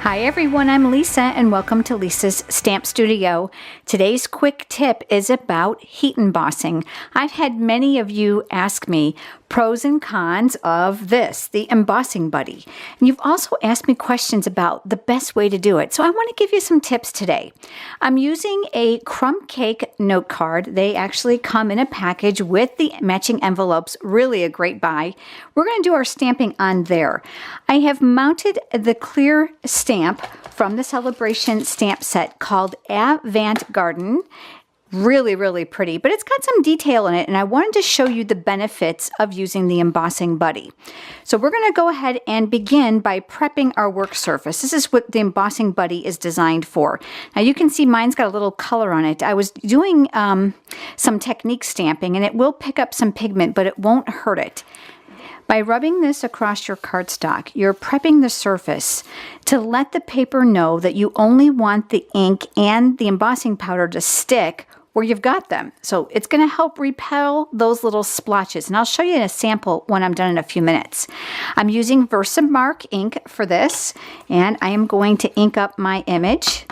Hi everyone, I'm Lisa and welcome to Lisa's Stamp Studio. Today's quick tip is about heat embossing. I've had many of you ask me pros and cons of this, the embossing buddy. And you've also asked me questions about the best way to do it. So I want to give you some tips today. I'm using a crumb cake note card. They actually come in a package with the matching envelopes. Really a great buy. We're going to do our stamping on there. I have mounted the clear stamp from the Celebration stamp set called Avant Garden. Really pretty, but it's got some detail in it, and I wanted to show you the benefits of using the embossing buddy. So we're going to go ahead and begin by prepping our work surface. This is what the embossing buddy is designed for. Now you can see mine's got a little color on it. I was doing some technique stamping, and it will pick up some pigment, but it won't hurt it. By rubbing this across your cardstock, you're prepping the surface to let the paper know that you only want the ink and the embossing powder to stick where you've got them. So it's going to help repel those little splotches. And I'll show you in a sample when I'm done in a few minutes. I'm using Versamark ink for this, and I am going to ink up my image.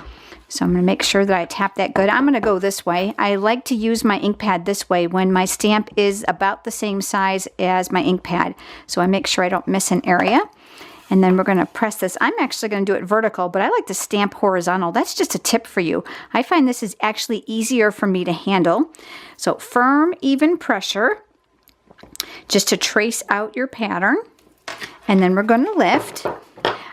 So I'm going to make sure that I tap that good. I'm going to go this way. I like to use my ink pad this way when my stamp is about the same size as my ink pad. So I make sure I don't miss an area. And then we're going to press this. I'm actually going to do it vertical, but I like to stamp horizontal. That's just a tip for you. I find this is actually easier for me to handle. So firm, even pressure, just to trace out your pattern. And then we're going to lift.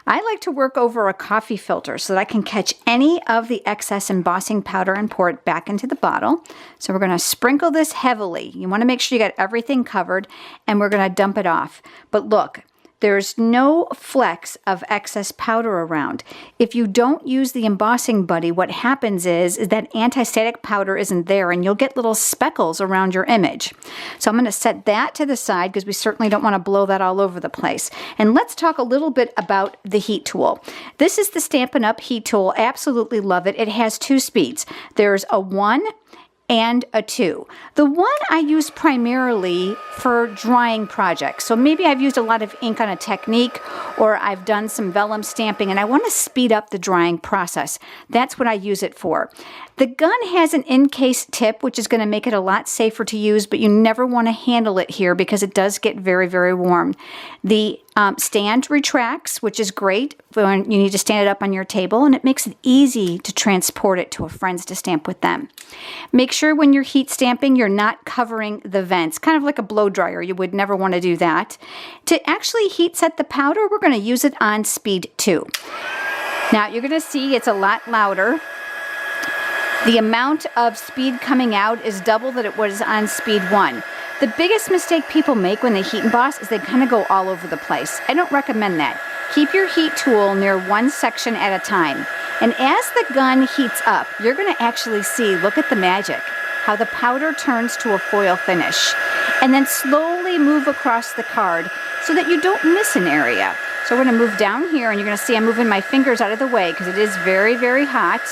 I like to work over a coffee filter so that I can catch any of the excess embossing powder and pour it back into the bottle. So we're going to sprinkle this heavily. You want to make sure you got everything covered, and we're going to dump it off. But look, there's no flecks of excess powder around. If you don't use the embossing buddy, what happens is that anti-static powder isn't there, and you'll get little speckles around your image. So I'm going to set that to the side because we certainly don't want to blow that all over the place. And let's talk a little bit about the heat tool. This is the Stampin' Up! Heat tool. Absolutely love it. It has two speeds. There's a 1 and a 2. The 1 I use primarily for drying projects. So maybe I've used a lot of ink on a technique, or I've done some vellum stamping and I want to speed up the drying process. That's what I use it for. The gun has an encased tip, which is going to make it a lot safer to use, but you never want to handle it here because it does get very warm. The stand retracts, which is great when you need to stand it up on your table, and it makes it easy to transport it to a friend's to stamp with them. Make sure when you're heat stamping, you're not covering the vents, kind of like a blow dryer. You would never want to do that. To actually heat set the powder, we're going to use it on speed 2. Now you're going to see it's a lot louder. The amount of speed coming out is double that it was on speed 1. The biggest mistake people make when they heat emboss is they kind of go all over the place. I don't recommend that. Keep your heat tool near one section at a time. And as the gun heats up, you're going to actually see, look at the magic, how the powder turns to a foil finish. And then slowly move across the card so that you don't miss an area. So we're going to move down here, and you're going to see I'm moving my fingers out of the way because it is very hot.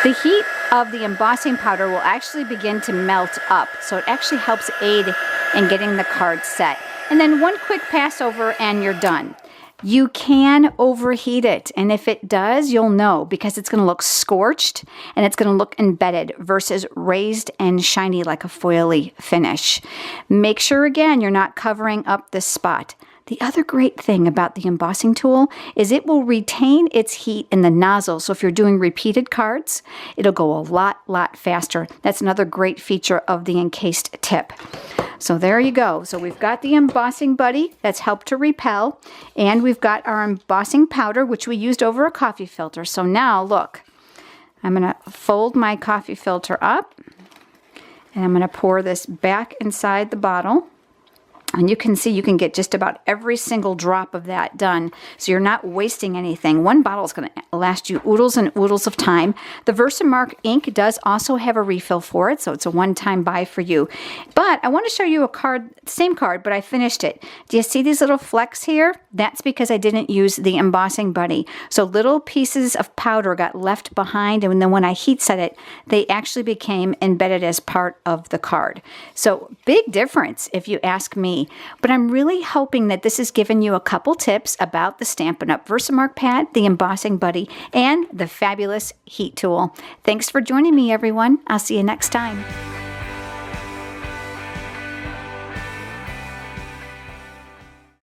The heat of the embossing powder will actually begin to melt up, so it actually helps aid in getting the card set. And then one quick pass over and you're done. You can overheat it, and if it does, you'll know because it's going to look scorched and it's going to look embedded versus raised and shiny like a foily finish. Make sure, again, you're not covering up this spot. The other great thing about the embossing tool is it will retain its heat in the nozzle. So if you're doing repeated cards, it'll go a lot faster. That's another great feature of the encased tip. So there you go. So we've got the embossing buddy that's helped to repel, and we've got our embossing powder, which we used over a coffee filter. So now look, I'm going to fold my coffee filter up, and I'm going to pour this back inside the bottle. And you can see you can get just about every single drop of that done, so you're not wasting anything. One bottle is going to last you oodles and oodles of time. The Versamark ink does also have a refill for it, so it's a one-time buy for you. But I want to show you a card, same card, but I finished it. Do you see these little flecks here? That's because I didn't use the embossing buddy. So little pieces of powder got left behind, and then when I heat set it, they actually became embedded as part of the card. So big difference, if you ask me. me. But I'm really hoping that this has given you a couple tips about the Stampin' Up! Versamark pad, the Embossing Buddy, and the fabulous heat tool. Thanks for joining me, everyone. I'll see you next time.